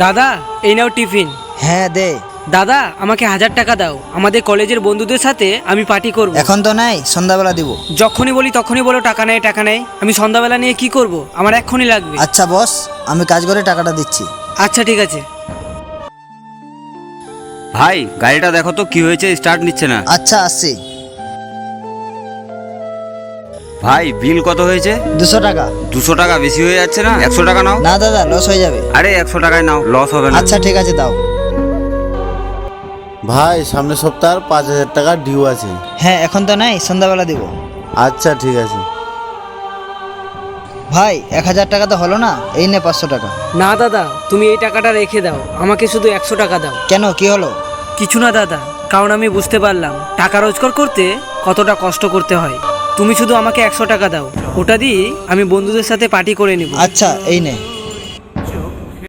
দাদা এই নাও টিফিন। হ্যাঁ দে। দাদা আমাকে 1000 টাকা দাও, আমাদের কলেজের বন্ধুদের সাথে আমি পার্টি করব। এখন তো নাই, সন্ধ্যাবেলা দিব। যখনই বলি তখনই বলো টাকা নেই টাকা নেই। আমি সন্ধ্যাবেলা নিয়ে কি করব? আমার এক্ষুনি লাগবে। আচ্ছা বস, আমি কাজ করে টাকাটা দিচ্ছি। আচ্ছা ঠিক আছে। ভাই গাড়িটা দেখো তো কি হয়েছে, স্টার্ট নিচ্ছে না। আচ্ছা আসছি। ভাই বিল কত হয়েছে? 200 টাকা। 200 টাকা বেশি হয়ে যাচ্ছে না? 100 টাকা নাও। না দাদা, লস হয়ে যাবে। আরে 100 টাকায় নাও, লস হবে না। আচ্ছা ঠিক আছে দাও। ভাই সামনের সপ্তাহে 5000 টাকা ডিউ আছে। হ্যাঁ এখন তো নাই, সন্ধ্যাবেলা দিব। আচ্ছা ঠিক আছে। ভাই 1000 টাকা তো হলো না, এই নে 500 টাকা। না দাদা, তুমি এই টাকাটা রেখে দাও, আমাকে শুধু 100 টাকা দাও। কেন, কি হলো? কিছু না দাদা, কারণ আমি বুঝতে পারলাম টাকা রোজগার করতে কতটা কষ্ট করতে হয়। তুমি শুধু আমাকে 100 টাকা দাও, ওটা দিয়ে আমি বন্ধুদের সাথে পার্টি করে নিব। আচ্ছা এই নে।